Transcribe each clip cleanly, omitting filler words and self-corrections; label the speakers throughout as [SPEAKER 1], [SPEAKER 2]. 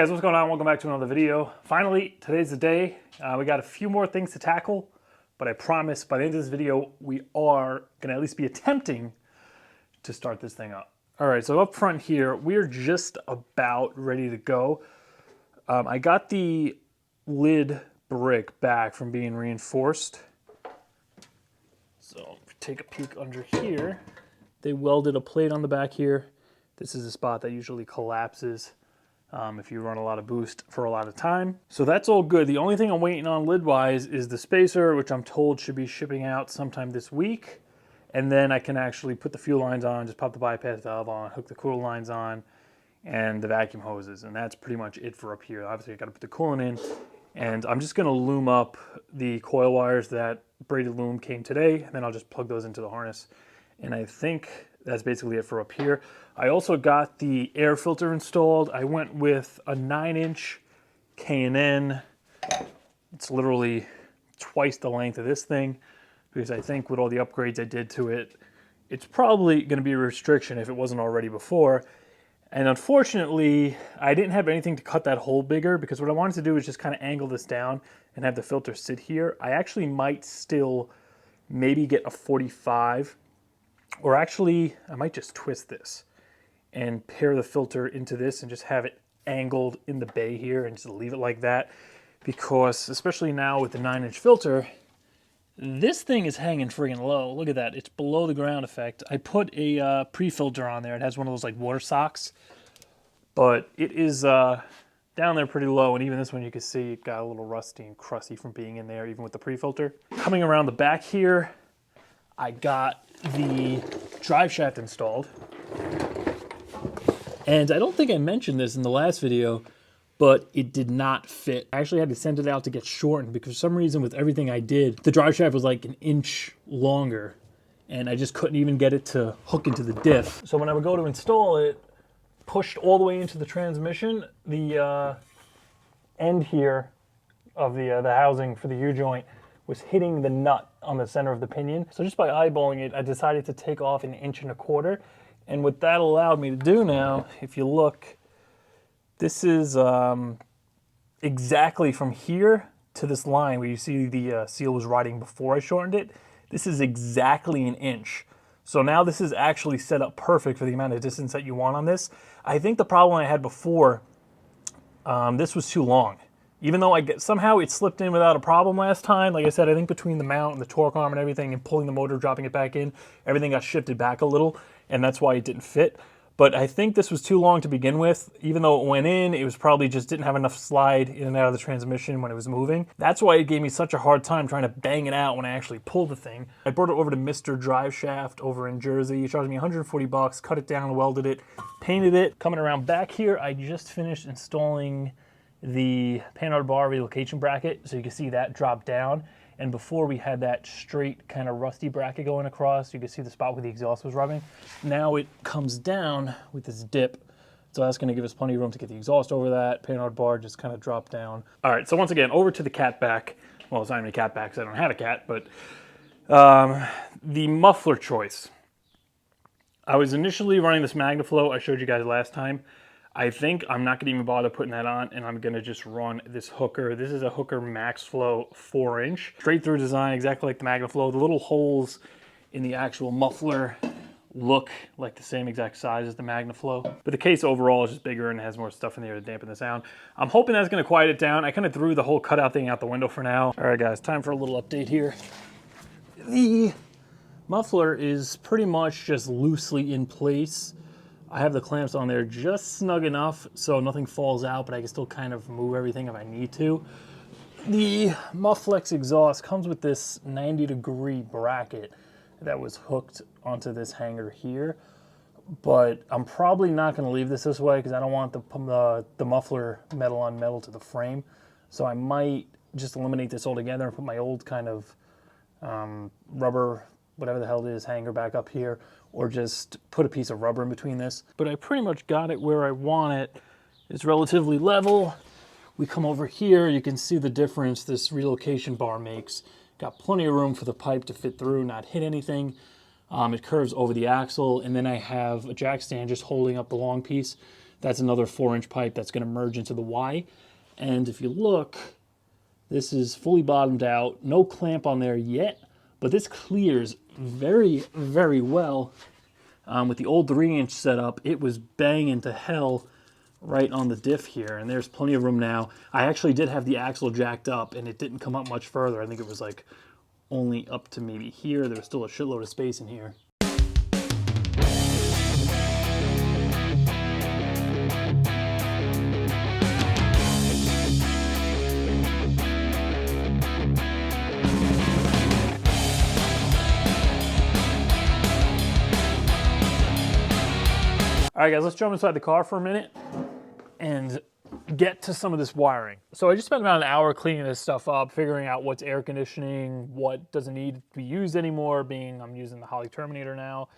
[SPEAKER 1] Hey guys, what's going on? Welcome back to another video. Finally, today's the day. We got a few more things to tackle, but I promise by the end of this video, we are gonna at least be attempting to start this thing up. All right, so up front here, we're just about ready to go. I got the lid brick back from being reinforced. So if you take a peek under here, they welded a plate on the back here. This is a spot that usually collapses if you run a lot of boost for a lot of time. So that's all good. The only thing I'm waiting on lid-wise is the spacer, which I'm told should be shipping out sometime this week. And then I can actually put the fuel lines on, just pop the bypass valve on, hook the coolant lines on, and the vacuum hoses. And that's pretty much it for up here. Obviously, I got to put the coolant in. And I'm just going to loom up the coil wires that braided loom came today. And then I'll just plug those into the harness. And I think that's basically it for up here. I also got the air filter installed. I went with a 9-inch K&N. It's literally twice the length of this thing because I think with all the upgrades I did to it, it's probably going to be a restriction if it wasn't already before. And unfortunately, I didn't have anything to cut that hole bigger because what I wanted to do is just kind of angle this down and have the filter sit here. I actually might still maybe get a 45, or actually I might just twist this and pair the filter into this and just have it angled in the bay here and just leave it like that, because especially now with the 9-inch filter, this thing is hanging friggin' low. Look at that, it's below the ground effect. I put a pre-filter on there. It has one of those like water socks, but it is down there pretty low, and even this one you can see it got a little rusty and crusty from being in there even with the pre-filter. Coming around the back here, I got the drive shaft installed. And I don't think I mentioned this in the last video, but it did not fit. I actually had to send it out to get shortened because for some reason with everything I did, the drive shaft was like 1 inch longer and I just couldn't even get it to hook into the diff. So when I would go to install it, pushed all the way into the transmission, the end here of the housing for the U-joint was hitting the nut on the center of the pinion. So just by eyeballing it, I decided to take off 1.25 inches. And what that allowed me to do now, if you look, this is exactly from here to this line where you see the seal was riding before I shortened it. This is exactly 1 inch. So now this is actually set up perfect for the amount of distance that you want on this. I think the problem I had before, this was too long. Even though somehow it slipped in without a problem last time. Like I said, I think between the mount and the torque arm and everything and pulling the motor, dropping it back in, everything got shifted back a little, and that's why it didn't fit. But I think this was too long to begin with. Even though it went in, it was probably just didn't have enough slide in and out of the transmission when it was moving. That's why it gave me such a hard time trying to bang it out when I actually pulled the thing. I brought it over to Mr. Drive Shaft over in Jersey. He charged me 140 bucks, cut it down, welded it, painted it. Coming around back here, I just finished installing the Panhard bar relocation bracket, so you can see that drop down. And before we had that straight kind of rusty bracket going across, you can see the spot where the exhaust was rubbing. Now it comes down with this dip, so that's going to give us plenty of room to get the exhaust over that. Panhard bar just kind of dropped down. All right, so once again, over to the cat back. Well, it's not even a cat back because I don't have a cat, but the muffler choice. I was initially running this MagnaFlow I showed you guys last time. I think I'm not going to even bother putting that on, and I'm going to just run this hooker. This is a Hooker MaxFlow 4-inch. Straight through design, exactly like the MagnaFlow. The little holes in the actual muffler look like the same exact size as the MagnaFlow. But the case overall is just bigger and has more stuff in there to dampen the sound. I'm hoping that's going to quiet it down. I kind of threw the whole cutout thing out the window for now. All right, guys, time for a little update here. The muffler is pretty much just loosely in place. I have the clamps on there just snug enough so nothing falls out, but I can still kind of move everything if I need to. The Mufflex exhaust comes with this 90-degree bracket that was hooked onto this hanger here, but I'm probably not going to leave this way because I don't want the muffler metal on metal to the frame. So I might just eliminate this altogether and put my old kind of rubber, whatever the hell it is, hanger back up here, or just put a piece of rubber in between this. But I pretty much got it where I want it. It's relatively level. We come over here, you can see the difference this relocation bar makes. Got plenty of room for the pipe to fit through, not hit anything. It curves over the axle, and then I have a jack stand just holding up the long piece. That's another 4-inch pipe that's going to merge into the Y. And if you look, this is fully bottomed out, no clamp on there yet, but this clears very, very well. With the old 3-inch setup, it was banging to hell right on the diff here, and there's plenty of room now. I actually did have the axle jacked up, and it didn't come up much further. I think it was like only up to maybe here. There was still a shitload of space in here. All right, guys, let's jump inside the car for a minute and get to some of this wiring. So I just spent about an hour cleaning this stuff up, figuring out what's air conditioning, what doesn't need to be used anymore, being I'm using the Holley Terminator now.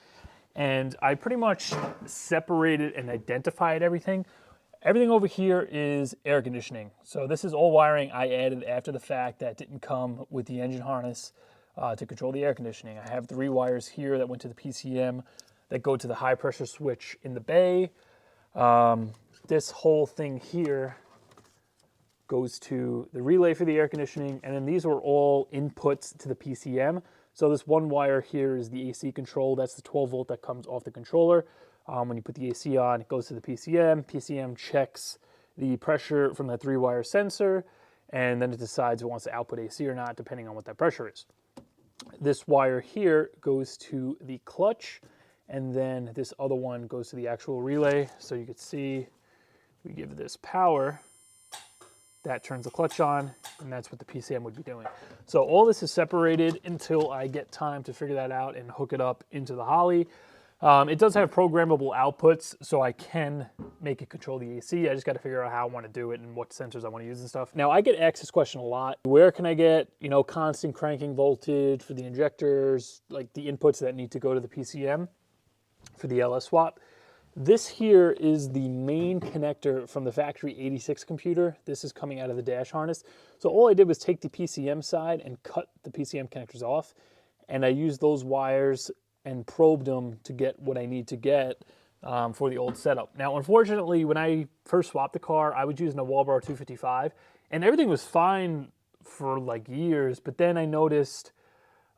[SPEAKER 1] And I pretty much separated and identified everything. Everything over here is air conditioning. So this is all wiring I added after the fact that didn't come with the engine harness to control the air conditioning. I have 3 wires here that went to the PCM that go to the high pressure switch in the bay. This whole thing here goes to the relay for the air conditioning, and then these are all inputs to the PCM. So this one wire here is the AC control. That's the 12 volt that comes off the controller. When you put the AC on, it goes to the PCM. PCM checks the pressure from that 3-wire sensor, and then it decides if it wants to output AC or not, depending on what that pressure is. This wire here goes to the clutch, and then this other one goes to the actual relay. So you can see we give this power, that turns the clutch on, and that's what the PCM would be doing. So all this is separated until I get time to figure that out and hook it up into the Holley. It does have programmable outputs, so I can make it control the AC. I just got to figure out how I want to do it and what sensors I want to use and stuff. Now, I get asked this question a lot. Where can I get, constant cranking voltage for the injectors, like the inputs that need to go to the PCM for the LS swap? This here is the main connector from the factory 86 computer. This is coming out of the dash harness. So all I did was take the PCM side and cut the PCM connectors off, and I used those wires and probed them to get what I need to get for the old setup. Now, unfortunately, when I first swapped the car, I was using a Walbro 255, and everything was fine for like years, but then I noticed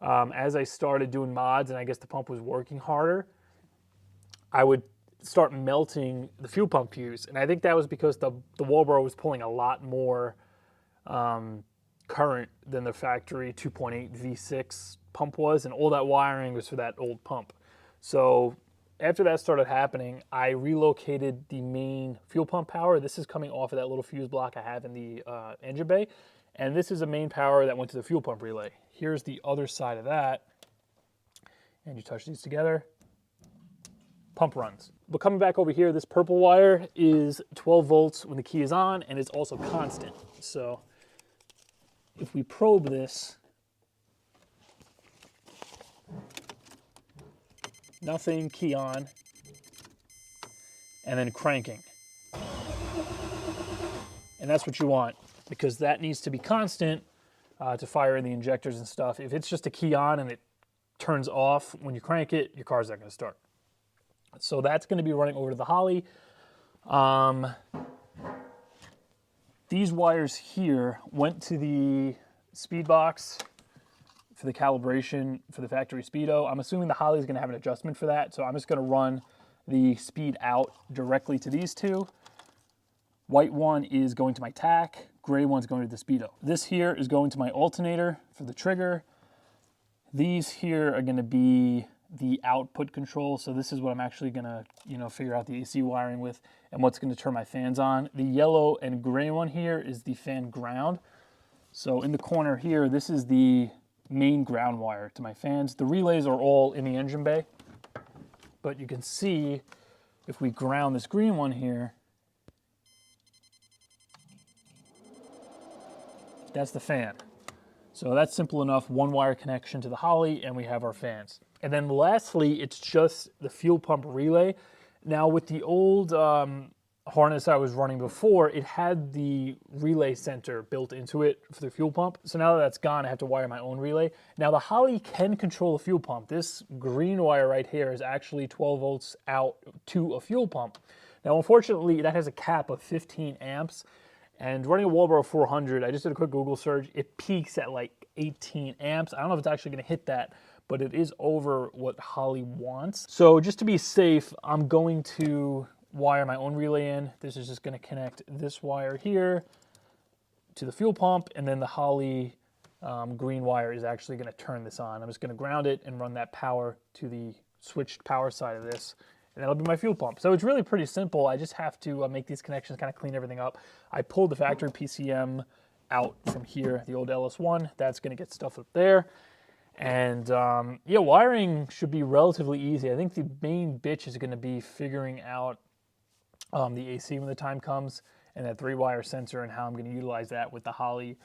[SPEAKER 1] as I started doing mods, and I guess the pump was working harder, I would start melting the fuel pump fuse. And I think that was because the Walbro was pulling a lot more current than the factory 2.8 V6 pump was, and all that wiring was for that old pump. So after that started happening, I relocated the main fuel pump power. This is coming off of that little fuse block I have in the engine bay, and this is a main power that went to the fuel pump relay. Here's the other side of that, and you touch these together, pump runs. But coming back over here, this purple wire is 12 volts when the key is on, and it's also constant. So if we probe this, nothing, key on, and then cranking. And that's what you want, because that needs to be constant to fire in the injectors and stuff. If it's just a key on and it turns off when you crank it, your car's not going to start. So that's going to be running over to the Holley. These wires here went to the speed box for the calibration for the factory speedo. I'm assuming the Holley is going to have an adjustment for that, so I'm just going to run the speed out directly to these two. White one is going to my tack, gray one's going to the speedo. This here is going to my alternator for the trigger. These here are going to be the output control, so this is what I'm actually going to figure out the AC wiring with and what's going to turn my fans on. The yellow and gray one here is the fan ground. So in the corner here, this is the main ground wire to my fans. The relays are all in the engine bay, but you can see if we ground this green one here, that's the fan. So that's simple enough, one wire connection to the Holley, and we have our fans. And then lastly, it's just the fuel pump relay. Now with the old harness I was running before, it had the relay center built into it for the fuel pump. So now that that's gone, I have to wire my own relay. Now the Holley can control a fuel pump. This green wire right here is actually 12 volts out to a fuel pump. Now, unfortunately, that has a cap of 15 amps, and running a Walbro 400, I just did a quick Google search, it peaks at like 18 amps. I don't know if it's actually gonna hit that, but it is over what Holley wants. So just to be safe, I'm going to wire my own relay in. This is just gonna connect this wire here to the fuel pump, and then the Holley green wire is actually gonna turn this on. I'm just gonna ground it and run that power to the switched power side of this, and that'll be my fuel pump. So it's really pretty simple. I just have to make these connections, kind of clean everything up. I pulled the factory PCM out from here, the old LS1. That's gonna get stuff up there. And yeah, wiring should be relatively easy. I think the main bitch is gonna be figuring out the AC when the time comes, and that 3-wire sensor and how I'm gonna utilize that with the Holley.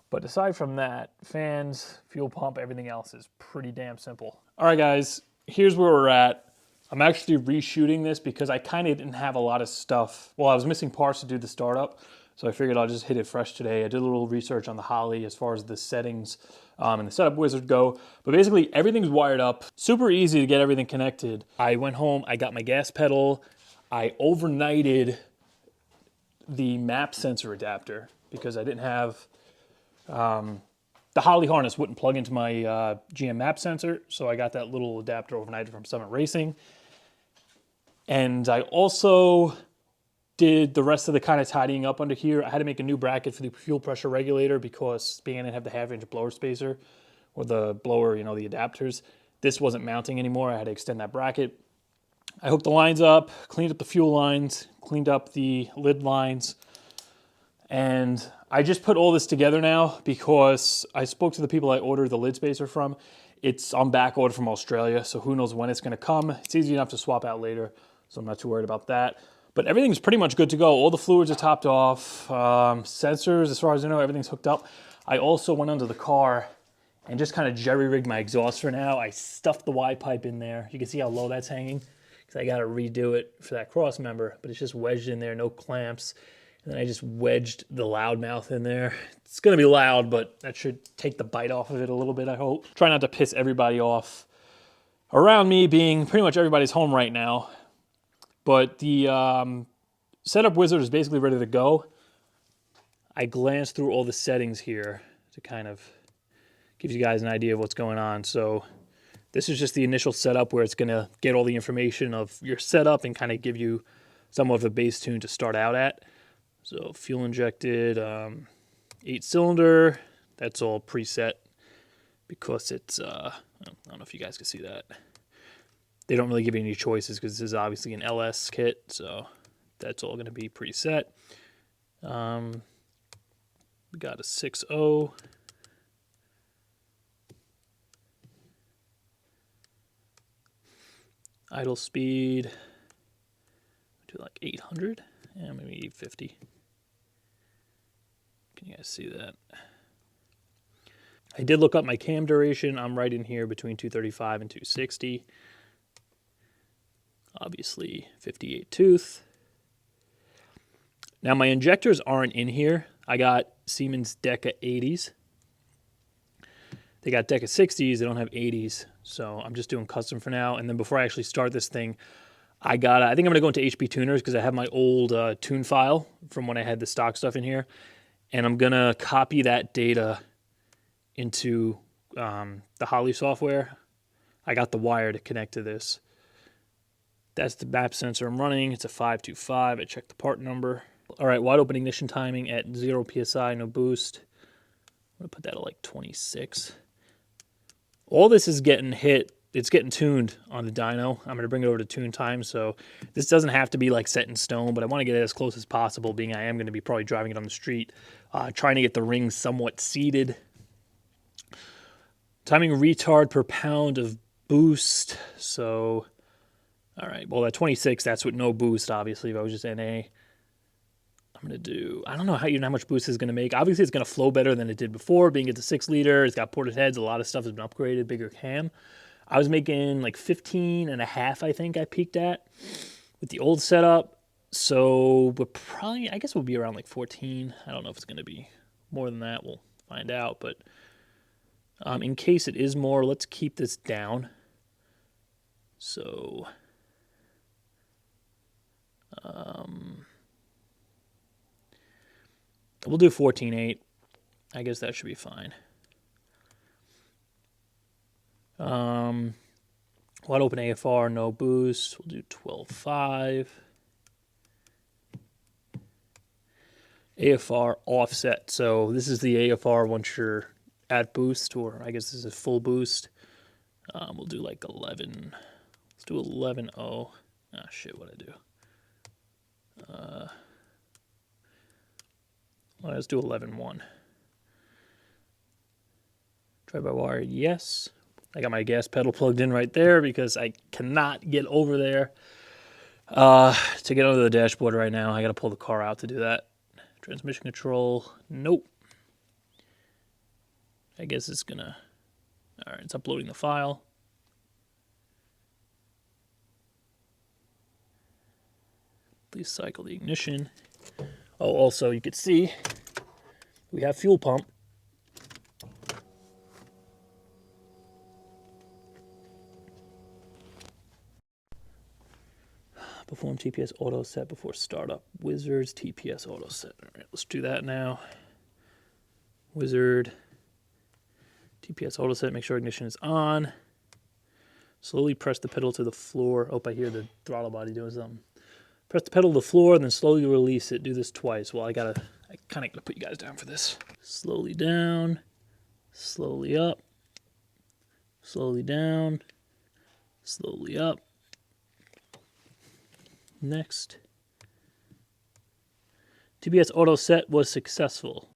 [SPEAKER 1] But aside from that, fans, fuel pump, everything else is pretty damn simple. All right, guys, here's where we're at. I'm actually reshooting this because I kind of didn't have a lot of stuff. Well, I was missing parts to do the startup, so I figured I'll just hit it fresh today. I did a little research on the Holley as far as the settings and the setup wizard go. But basically, everything's wired up. Super easy to get everything connected. I went home, I got my gas pedal. I overnighted the map sensor adapter because I didn't have... the Holley harness wouldn't plug into my GM map sensor, so I got that little adapter overnighted from Summit Racing. And I also did the rest of the kind of tidying up under here. I had to make a new bracket for the fuel pressure regulator because being I didn't have the 1/2-inch blower spacer or the blower, you know, the adapters, this wasn't mounting anymore. I had to extend that bracket. I hooked the lines up, cleaned up the fuel lines, cleaned up the lid lines, and I just put all this together now because I spoke to the people I ordered the lid spacer from. It's on back order from Australia, so who knows when it's gonna come. It's easy enough to swap out later, so I'm not too worried about that. But everything's pretty much good to go. All the fluids are topped off. Sensors, as far as I know, everything's hooked up. I also went under the car and just kind of jerry-rigged my exhaust for now. I stuffed the Y pipe in there. You can see how low that's hanging because I got to redo it for that cross member, but it's just wedged in there, no clamps. And then I just wedged the loudmouth in there. It's gonna be loud, but that should take the bite off of it a little bit, I hope. Try not to piss everybody off around me, being pretty much everybody's home right now. But the setup wizard is basically ready to go. I glanced through all the settings here to kind of give you guys an idea of what's going on. So this is just the initial setup where it's gonna get all the information of your setup and kind of give you some of the base tune to start out at. So fuel injected, 8-cylinder, that's all preset because it's, I don't know if you guys can see that. They don't really give you any choices because this is obviously an LS kit, so that's all going to be preset. We got a 6.0. Idle speed, do like 800, yeah, maybe 850. Can you guys see that? I did look up my cam duration. I'm right in here between 235 and 260. Obviously 58 tooth. Now my injectors aren't in here. I got Siemens Deca 80s. They got Deca 60s, they don't have 80s. So I'm just doing custom for now. And then before I actually start this thing, I think I'm gonna go into HP tuners because I have my old tune file from when I had the stock stuff in here. And I'm gonna copy that data into the Holley software. I got the wire to connect to this. That's the map sensor I'm running. It's a 525. I checked the part number. All right, wide open ignition timing at 0 PSI, no boost. I'm gonna put that at like 26. All this is getting hit. It's getting tuned on the dyno. I'm gonna bring it over to tune time, so this doesn't have to be like set in stone, but I wanna get it as close as possible, being I am gonna be probably driving it on the street, trying to get the rings somewhat seated. Timing retard per pound of boost, so... All right, well, at 26, that's with no boost, obviously, if I was just NA. I'm going to do, I don't know how much boost it's going to make. Obviously, it's going to flow better than it did before, being it's a 6-liter. It's got ported heads. A lot of stuff has been upgraded, bigger cam. I was making like 15 and a half, I think I peaked at with the old setup. So we're probably, I guess we'll be around like 14. I don't know if it's going to be more than that. We'll find out. But in case it is more, let's keep this down. So... We'll do 14.8. I guess that should be fine. Wide open AFR, no boost. We'll do 12.5. AFR offset. So this is the AFR once you're at boost, or I guess this is full boost. We'll do like 11. Let's do 11.0. Ah, shit, what'd I do? Well, let's do 11.1. Drive-by-wire, yes. I got my gas pedal plugged in right there because I cannot get over there to get under the dashboard right now. I got to pull the car out to do that. Transmission control, nope. I guess it's gonna, all right, it's uploading the file. Please cycle the ignition. Oh, also you could see we have fuel pump. Perform TPS auto set before startup. Wizards TPS auto set. All right, let's do that now. Wizard TPS auto set. Make sure ignition is on. Slowly press the pedal to the floor. Oh, I hear the throttle body doing something. Press the pedal to the floor and then slowly release it. Do this twice. Well, I kind of gotta put you guys down for this. Slowly down, slowly up, slowly down, slowly up. Next. TPS auto set was successful.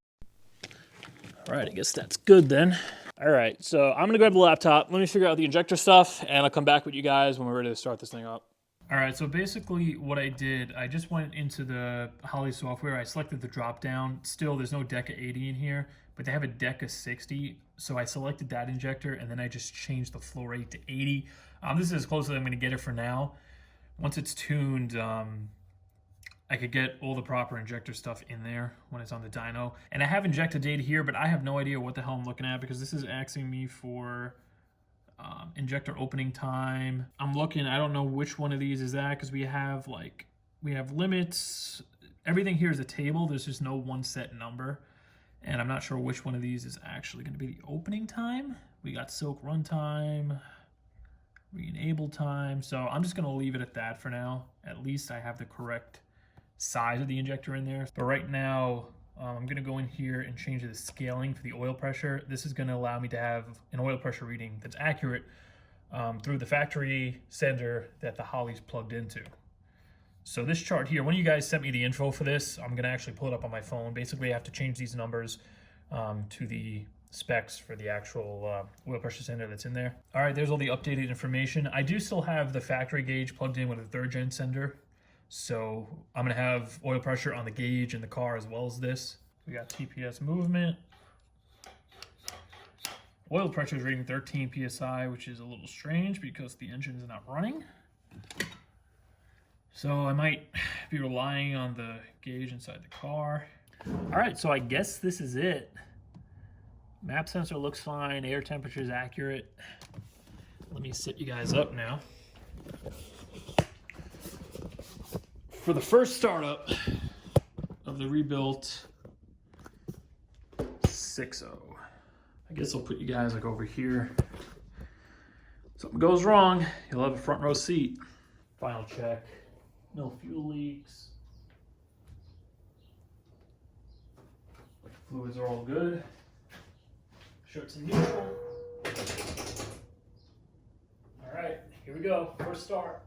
[SPEAKER 1] All right, I guess that's good then. All right, so I'm gonna grab the laptop. Let me figure out the injector stuff, and I'll come back with you guys when we're ready to start this thing up. All right, so basically what I did, I just went into the Holley software. I selected the drop down. Still, there's no DECA 80 in here, but they have a DECA 60. So I selected that injector, and then I just changed the flow rate to 80. This is as close as I'm gonna get it for now. Once it's tuned, I could get all the proper injector stuff in there when it's on the dyno. And I have injector data here, but I have no idea what the hell I'm looking at because this is asking me for injector opening time. I'm looking, I don't know which one of these is that because we have limits. Everything here is a table. There's just no one set number. And I'm not sure which one of these is actually going to be the opening time. We got silk runtime, re-enable time. So I'm just going to leave it at that for now. At least I have the correct size of the injector in there. But right now, I'm going to go in here and change the scaling for the oil pressure. This is going to allow me to have an oil pressure reading that's accurate through the factory sender that the Holley's plugged into. So this chart here, when you guys sent me the info for this, I'm going to actually pull it up on my phone. Basically, I have to change these numbers to the specs for the actual oil pressure sender that's in there. All right, there's all the updated information. I do still have the factory gauge plugged in with a 3rd gen sender. So I'm gonna have oil pressure on the gauge in the car as well as this. We got TPS movement. Oil pressure is reading 13 PSI, which is a little strange because the engine is not running. So I might be relying on the gauge inside the car. All right, so I guess this is it. Map sensor looks fine, air temperature is accurate. Let me set you guys up now. For the first startup of the rebuilt 6.0, I guess I'll put you guys like over here. Something goes wrong, you'll have a front row seat. Final check, no fuel leaks. Fluids are all good. Shirts in neutral. All right, here we go, first start.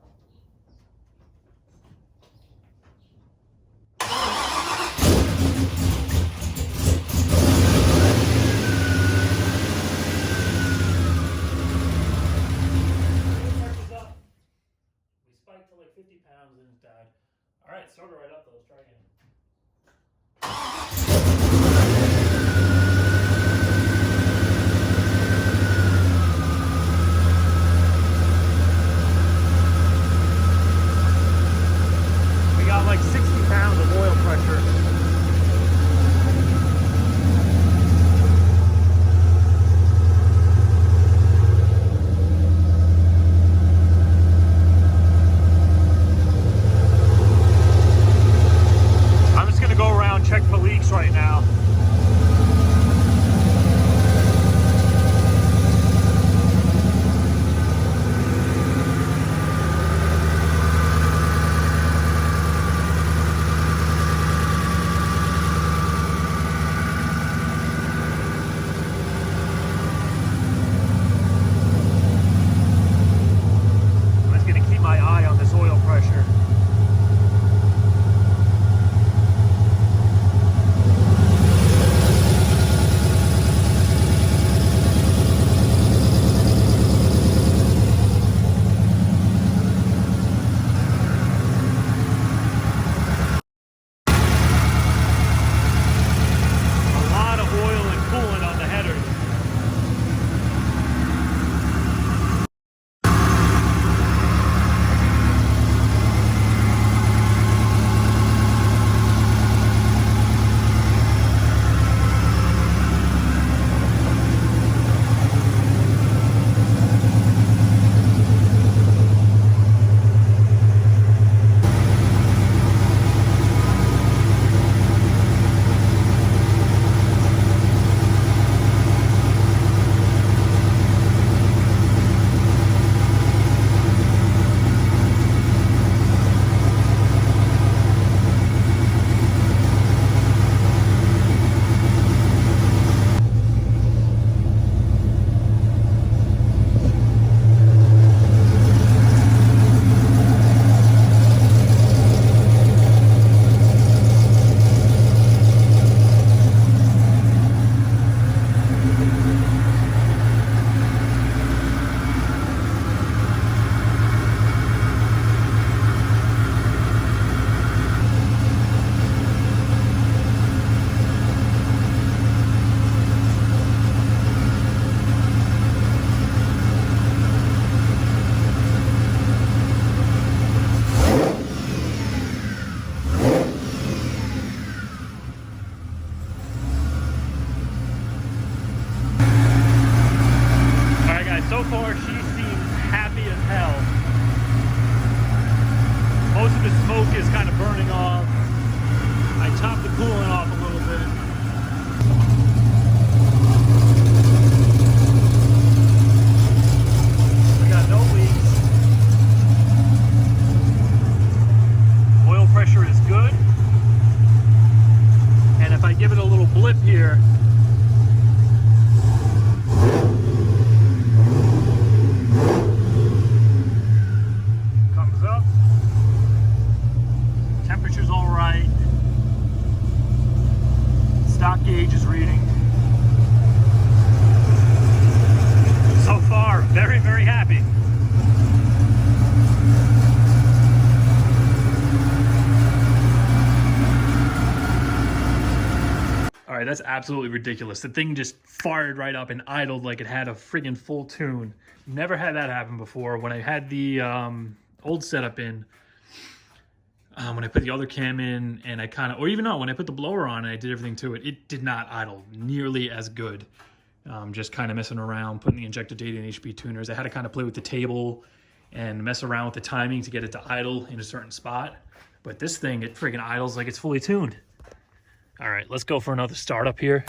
[SPEAKER 1] All right, started right up though. Let's try again. We got like 60 pounds of oil pressure. pressure. So far, she seems happy as hell. Most of the smoke is kind of burning off. I chopped the coolant off a little bit. We got no leaks. Oil pressure is good. And if I give it a little blip here, temperature's all right. Stock gauge is reading. So far, very, very happy. All right, that's absolutely ridiculous. The thing just fired right up and idled like it had a friggin' full tune. Never had that happen before. When I had the old setup in, when I put the other cam in and I kind of, or even no, when I put the blower on and I did everything to it, it did not idle nearly as good. Just kind of messing around, putting the injector data in HP tuners. I had to kind of play with the table and mess around with the timing to get it to idle in a certain spot. But this thing, it friggin' idles like it's fully tuned. All right, let's go for another startup here.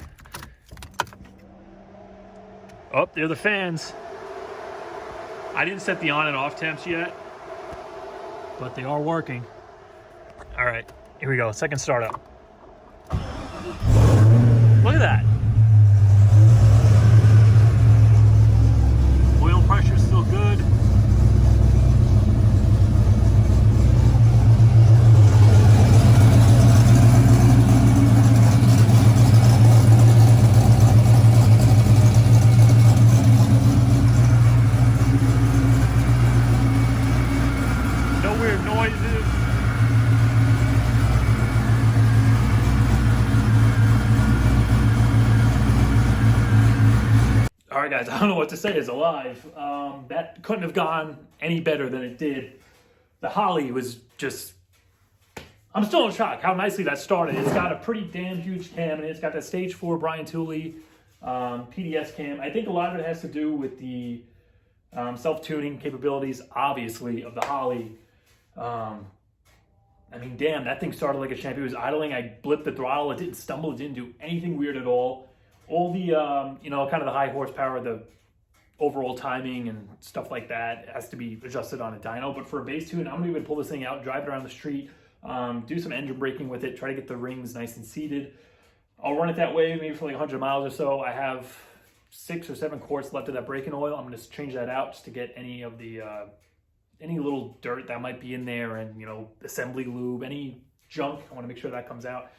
[SPEAKER 1] Oh, there are the fans. I didn't set the on and off temps yet, but they are working. All right, here we go, second startup. Look at that. Oil pressure is still good. No weird noises. All right, guys, I don't know what to say. It's alive. That couldn't have gone any better than it did. The Holly was just... I'm still in shock how nicely that started. It's got a pretty damn huge cam, and it's got that Stage 4 Brian Tooley PDS cam. I think a lot of it has to do with the self-tuning capabilities, obviously, of the Holly. I mean, damn, that thing started like a champ. It was idling. I blipped the throttle. It didn't stumble. It didn't do anything weird at all. All the, you know, kind of the high horsepower, the overall timing and stuff like that has to be adjusted on a dyno. But for a base tune, I'm going to even pull this thing out, drive it around the street, do some engine braking with it, try to get the rings nice and seated. I'll run it that way maybe for like 100 miles or so. I have 6 or 7 quarts left of that braking oil. I'm going to change that out just to get any of the any little dirt that might be in there, and you know, assembly lube, any junk. I want to make sure that comes out.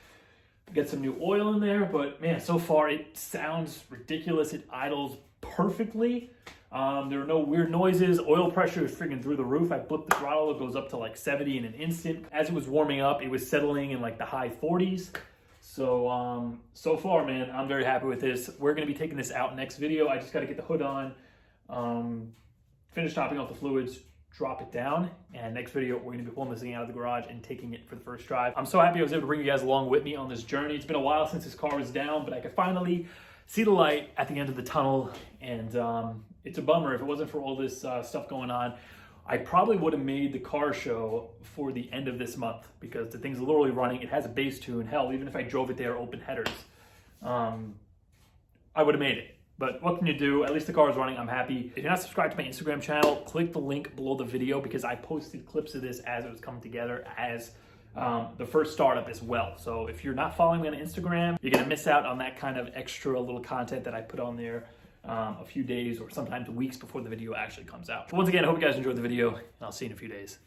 [SPEAKER 1] Get some new oil in there, but man, so far it sounds ridiculous. It idles perfectly. There are no weird noises. Oil pressure is freaking through the roof. I flipped the throttle, it goes up to like 70 in an instant. As it was warming up, it was settling in like the high 40s. So, so far, man, I'm very happy with this. We're gonna be taking this out next video. I just gotta get the hood on, finish topping off the fluids, drop it down, and next video we're gonna be pulling this thing out of the garage and taking it for the first drive. I'm so happy I was able to bring you guys along with me on this journey. It's been a while since this car was down, but I could finally see the light at the end of the tunnel, and it's a bummer. If it wasn't for all this stuff going on, I probably would have made the car show for the end of this month, because the thing's literally running. It has a bass tune. Hell, even if I drove it there open headers, I would have made it. But what can you do? At least the car is running. I'm happy. If you're not subscribed to my Instagram channel, click the link below the video, because I posted clips of this as it was coming together as the first startup as well. So if you're not following me on Instagram, you're gonna miss out on that kind of extra little content that I put on there a few days or sometimes weeks before the video actually comes out. But once again, I hope you guys enjoyed the video, and I'll see you in a few days.